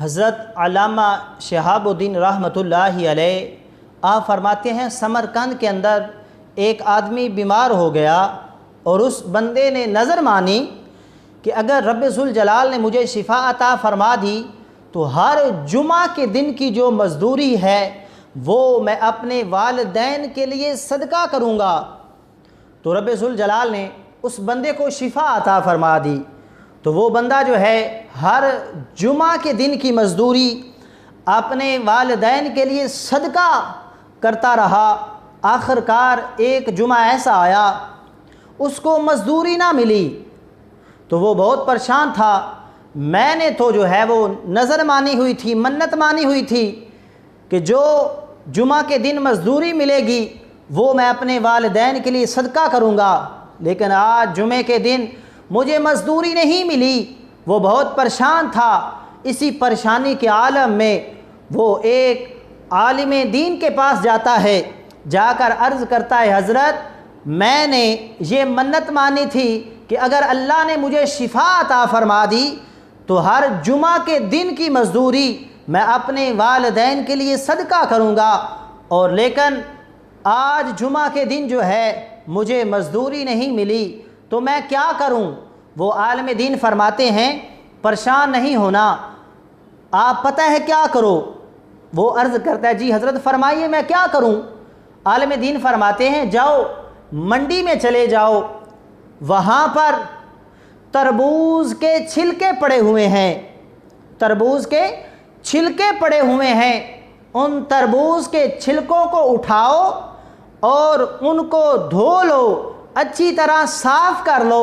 حضرت علامہ شہاب الدین رحمۃ اللہ علیہ آپ فرماتے ہیں سمرقند کے اندر ایک آدمی بیمار ہو گیا اور اس بندے نے نظر مانی کہ اگر رب ذوالجلال نے مجھے شفا عطا فرما دی تو ہر جمعہ کے دن کی جو مزدوری ہے وہ میں اپنے والدین کے لیے صدقہ کروں گا۔ تو رب ذوالجلال نے اس بندے کو شفا عطا فرما دی، تو وہ بندہ جو ہے ہر جمعہ کے دن کی مزدوری اپنے والدین کے لیے صدقہ کرتا رہا۔ آخر کار ایک جمعہ ایسا آیا اس کو مزدوری نہ ملی تو وہ بہت پریشان تھا۔ میں نے تو جو ہے وہ نظر مانی ہوئی تھی، منت مانی ہوئی تھی کہ جو جمعہ کے دن مزدوری ملے گی وہ میں اپنے والدین کے لیے صدقہ کروں گا، لیکن آج جمعے کے دن مجھے مزدوری نہیں ملی۔ وہ بہت پریشان تھا۔ اسی پریشانی کے عالم میں وہ ایک عالم دین کے پاس جاتا ہے، جا کر عرض کرتا ہے حضرت میں نے یہ منت مانی تھی کہ اگر اللہ نے مجھے شفا عطا فرما دی تو ہر جمعہ کے دن کی مزدوری میں اپنے والدین کے لیے صدقہ کروں گا، اور لیکن آج جمعہ کے دن جو ہے مجھے مزدوری نہیں ملی تو میں کیا کروں؟ وہ عالم دین فرماتے ہیں پریشان نہیں ہونا، آپ پتہ ہے کیا کرو؟ وہ عرض کرتا ہے جی حضرت فرمائیے میں کیا کروں؟ عالم دین فرماتے ہیں جاؤ منڈی میں چلے جاؤ، وہاں پر تربوز کے چھلکے پڑے ہوئے ہیں، تربوز کے چھلکے پڑے ہوئے ہیں، ان تربوز کے چھلکوں کو اٹھاؤ اور ان کو دھو لو، اچھی طرح صاف کر لو،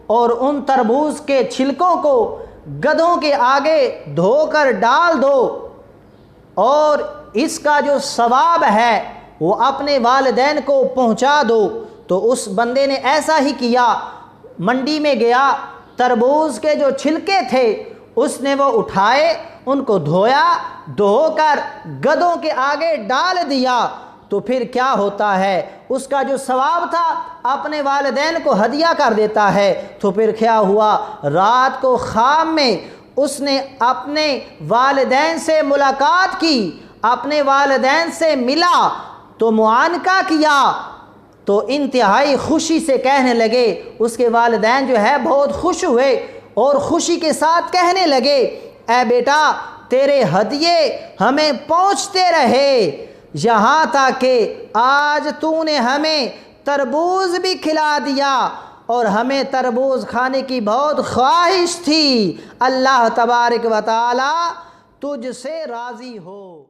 اور ان تربوز کے چھلکوں کو گدھوں کے آگے دھو کر ڈال دو، اور اس کا جو ثواب ہے وہ اپنے والدین کو پہنچا دو۔ تو اس بندے نے ایسا ہی کیا، منڈی میں گیا، تربوز کے جو چھلکے تھے اس نے وہ اٹھائے، ان کو دھویا، دھو کر گدھوں کے آگے ڈال دیا، تو پھر کیا ہوتا ہے اس کا جو ثواب تھا اپنے والدین کو ہدیہ کر دیتا ہے۔ تو پھر کیا ہوا، رات کو خواب میں اس نے اپنے والدین سے ملاقات کی، اپنے والدین سے ملا تو معانقہ کیا، تو انتہائی خوشی سے کہنے لگے، اس کے والدین جو ہے بہت خوش ہوئے اور خوشی کے ساتھ کہنے لگے اے بیٹا تیرے ہدیے ہمیں پہنچتے رہے، یہاں تک کہ آج تو نے ہمیں تربوز بھی کھلا دیا اور ہمیں تربوز کھانے کی بہت خواہش تھی، اللہ تبارک و تعالی تجھ سے راضی ہو۔